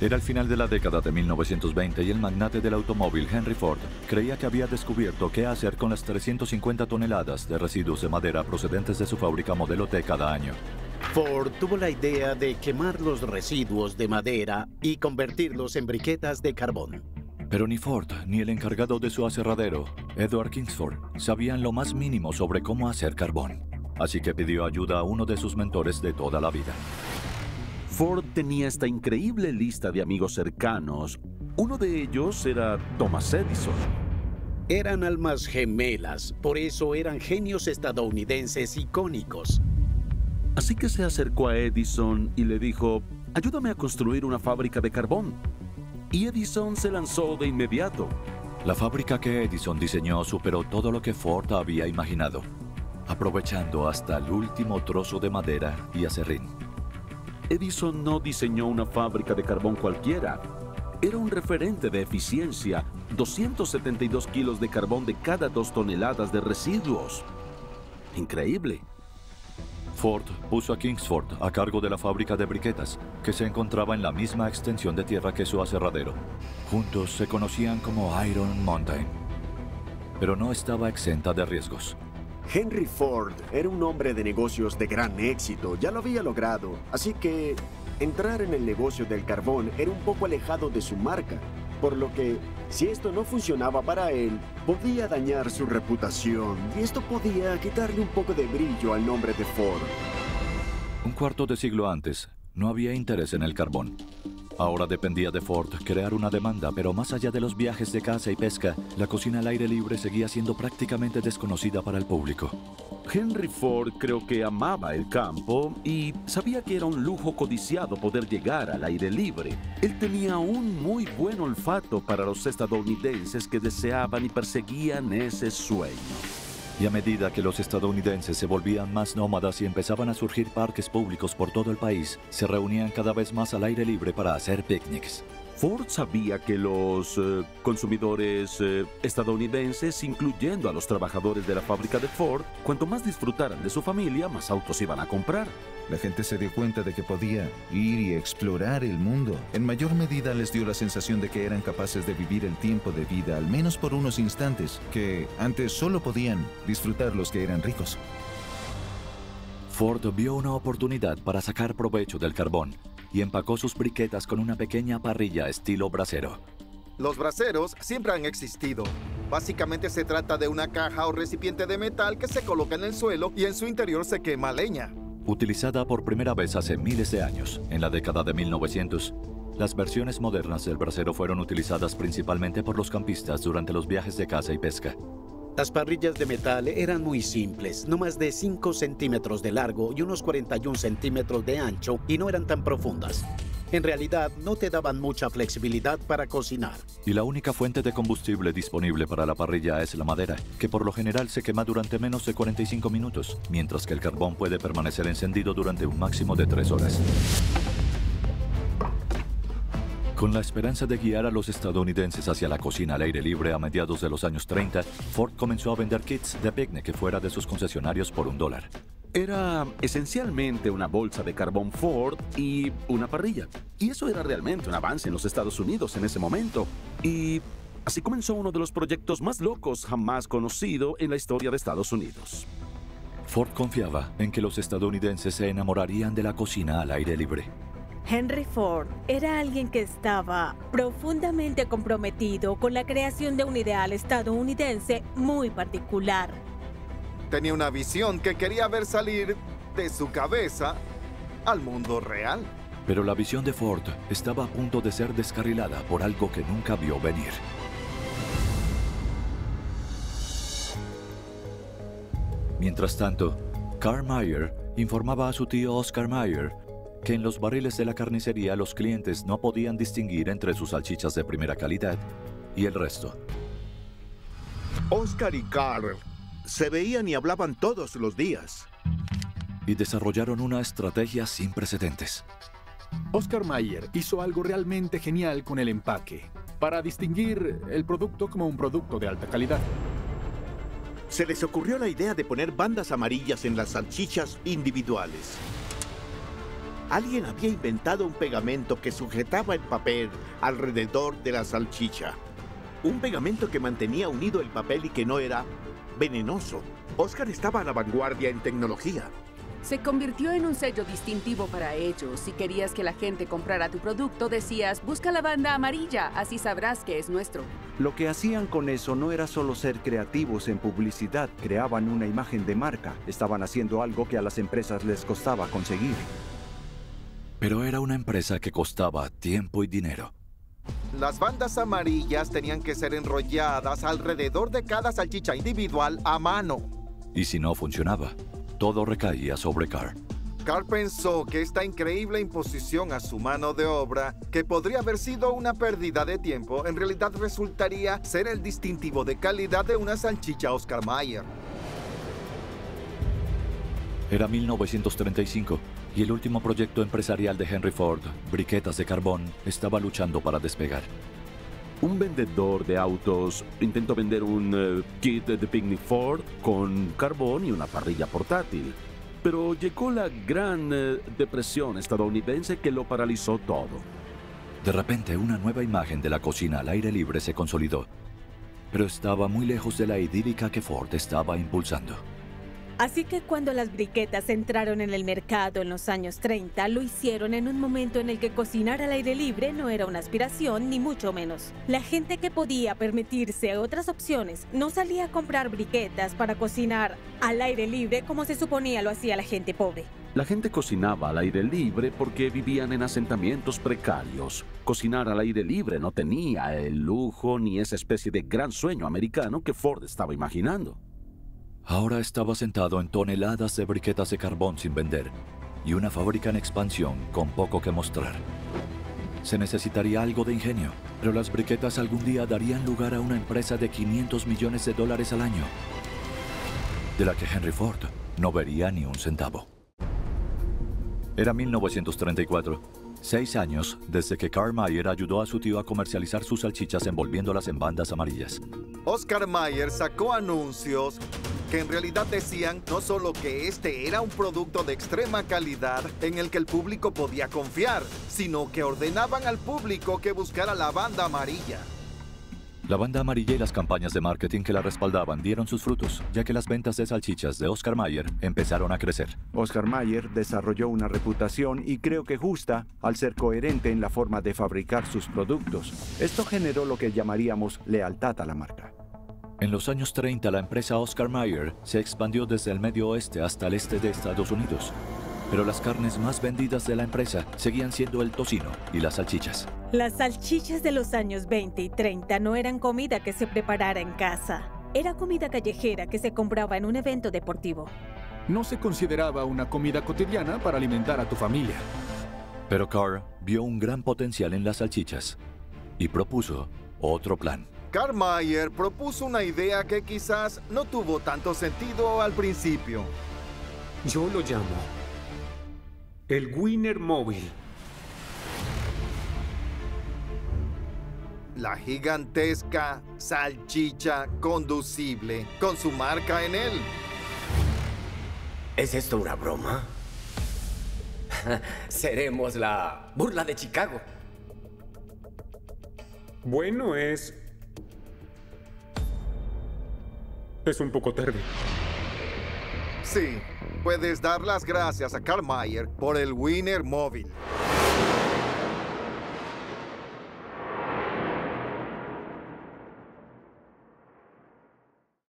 Era el final de la década de 1920 y el magnate del automóvil Henry Ford creía que había descubierto qué hacer con las 350 toneladas de residuos de madera procedentes de su fábrica Modelo T cada año. Ford tuvo la idea de quemar los residuos de madera y convertirlos en briquetas de carbón. Pero ni Ford ni el encargado de su aserradero, Edward Kingsford, sabían lo más mínimo sobre cómo hacer carbón. Así que pidió ayuda a uno de sus mentores de toda la vida. Ford tenía esta increíble lista de amigos cercanos. Uno de ellos era Thomas Edison. Eran almas gemelas, por eso eran genios estadounidenses icónicos. Así que se acercó a Edison y le dijo, ayúdame a construir una fábrica de carbón. Y Edison se lanzó de inmediato. La fábrica que Edison diseñó superó todo lo que Ford había imaginado, aprovechando hasta el último trozo de madera y aserrín. Edison no diseñó una fábrica de carbón cualquiera. Era un referente de eficiencia, 272 kilos de carbón de cada 2 toneladas de residuos. Increíble. Ford puso a Kingsford a cargo de la fábrica de briquetas, que se encontraba en la misma extensión de tierra que su aserradero. Juntos se conocían como Iron Mountain. Pero no estaba exenta de riesgos. Henry Ford era un hombre de negocios de gran éxito, ya lo había logrado, así que entrar en el negocio del carbón era un poco alejado de su marca, por lo que, si esto no funcionaba para él, podía dañar su reputación, y esto podía quitarle un poco de brillo al nombre de Ford. Un cuarto de siglo antes, no había interés en el carbón. Ahora dependía de Ford crear una demanda, pero más allá de los viajes de caza y pesca, la cocina al aire libre seguía siendo prácticamente desconocida para el público. Henry Ford creo que amaba el campo y sabía que era un lujo codiciado poder llegar al aire libre. Él tenía un muy buen olfato para los estadounidenses que deseaban y perseguían ese sueño. Y a medida que los estadounidenses se volvían más nómadas y empezaban a surgir parques públicos por todo el país, se reunían cada vez más al aire libre para hacer picnics. Ford sabía que los consumidores estadounidenses, incluyendo a los trabajadores de la fábrica de Ford, cuanto más disfrutaran de su familia, más autos iban a comprar. La gente se dio cuenta de que podía ir y explorar el mundo. En mayor medida les dio la sensación de que eran capaces de vivir el tiempo de vida, al menos por unos instantes, que antes solo podían disfrutar los que eran ricos. Ford vio una oportunidad para sacar provecho del carbón y empacó sus briquetas con una pequeña parrilla estilo brasero. Los braseros siempre han existido. Básicamente se trata de una caja o recipiente de metal que se coloca en el suelo y en su interior se quema leña. Utilizada por primera vez hace miles de años, en la década de 1900, las versiones modernas del brasero fueron utilizadas principalmente por los campistas durante los viajes de caza y pesca. Las parrillas de metal eran muy simples, no más de 5 centímetros de largo y unos 41 centímetros de ancho, y no eran tan profundas. En realidad, no te daban mucha flexibilidad para cocinar. Y la única fuente de combustible disponible para la parrilla es la madera, que por lo general se quema durante menos de 45 minutos, mientras que el carbón puede permanecer encendido durante un máximo de 3 horas. Con la esperanza de guiar a los estadounidenses hacia la cocina al aire libre a mediados de los años 30, Ford comenzó a vender kits de picnic fuera de sus concesionarios por $1. Era esencialmente una bolsa de carbón Ford y una parrilla. Y eso era realmente un avance en los Estados Unidos en ese momento. Y así comenzó uno de los proyectos más locos jamás conocido en la historia de Estados Unidos. Ford confiaba en que los estadounidenses se enamorarían de la cocina al aire libre. Henry Ford era alguien que estaba profundamente comprometido con la creación de un ideal estadounidense muy particular. Tenía una visión que quería ver salir de su cabeza al mundo real. Pero la visión de Ford estaba a punto de ser descarrilada por algo que nunca vio venir. Mientras tanto, Carl Mayer informaba a su tío Oscar Mayer que en los barriles de la carnicería los clientes no podían distinguir entre sus salchichas de primera calidad y el resto. Oscar y Carl se veían y hablaban todos los días. Y desarrollaron una estrategia sin precedentes. Oscar Mayer hizo algo realmente genial con el empaque, para distinguir el producto como un producto de alta calidad. Se les ocurrió la idea de poner bandas amarillas en las salchichas individuales. Alguien había inventado un pegamento que sujetaba el papel alrededor de la salchicha. Un pegamento que mantenía unido el papel y que no era venenoso. Oscar estaba a la vanguardia en tecnología. Se convirtió en un sello distintivo para ellos. Si querías que la gente comprara tu producto, decías, busca la banda amarilla, así sabrás que es nuestro. Lo que hacían con eso no era solo ser creativos en publicidad, creaban una imagen de marca. Estaban haciendo algo que a las empresas les costaba conseguir. Pero era una empresa que costaba tiempo y dinero. Las bandas amarillas tenían que ser enrolladas alrededor de cada salchicha individual a mano. Y si no funcionaba, todo recaía sobre Carr. Carr pensó que esta increíble imposición a su mano de obra, que podría haber sido una pérdida de tiempo, en realidad resultaría ser el distintivo de calidad de una salchicha Oscar Mayer. Era 1935 y el último proyecto empresarial de Henry Ford, briquetas de carbón, estaba luchando para despegar. Un vendedor de autos intentó vender un kit de picnic Ford con carbón y una parrilla portátil. Pero llegó la Gran Depresión estadounidense que lo paralizó todo. De repente, una nueva imagen de la cocina al aire libre se consolidó, pero estaba muy lejos de la idílica que Ford estaba impulsando. Así que cuando las briquetas entraron en el mercado en los años 30, lo hicieron en un momento en el que cocinar al aire libre no era una aspiración, ni mucho menos. La gente que podía permitirse otras opciones no salía a comprar briquetas para cocinar al aire libre como se suponía lo hacía la gente pobre. La gente cocinaba al aire libre porque vivían en asentamientos precarios. Cocinar al aire libre no tenía el lujo ni esa especie de gran sueño americano que Ford estaba imaginando. Ahora estaba sentado en toneladas de briquetas de carbón sin vender y una fábrica en expansión con poco que mostrar. Se necesitaría algo de ingenio, pero las briquetas algún día darían lugar a una empresa de $500 millones al año, de la que Henry Ford no vería ni un centavo. Era 1934, 6 años desde que Carr Mayer ayudó a su tío a comercializar sus salchichas envolviéndolas en bandas amarillas. Oscar Mayer sacó anuncios que en realidad decían no solo que este era un producto de extrema calidad en el que el público podía confiar, sino que ordenaban al público que buscara la banda amarilla. La banda amarilla y las campañas de marketing que la respaldaban dieron sus frutos, ya que las ventas de salchichas de Oscar Mayer empezaron a crecer. Oscar Mayer desarrolló una reputación y creo que justa al ser coherente en la forma de fabricar sus productos. Esto generó lo que llamaríamos lealtad a la marca. En los años 30, la empresa Oscar Mayer se expandió desde el medio oeste hasta el este de Estados Unidos. Pero las carnes más vendidas de la empresa seguían siendo el tocino y las salchichas. Las salchichas de los años 20 y 30 no eran comida que se preparara en casa. Era comida callejera que se compraba en un evento deportivo. No se consideraba una comida cotidiana para alimentar a tu familia. Pero Carr vio un gran potencial en las salchichas y propuso otro plan. Carr Mayer propuso una idea que quizás no tuvo tanto sentido al principio. Yo lo llamo el Wiener Móvil. La gigantesca salchicha conducible con su marca en él. ¿Es esto una broma? Seremos la burla de Chicago. Bueno, es un poco tarde. Sí, puedes dar las gracias a Carr Mayer por el Wiener Móvil.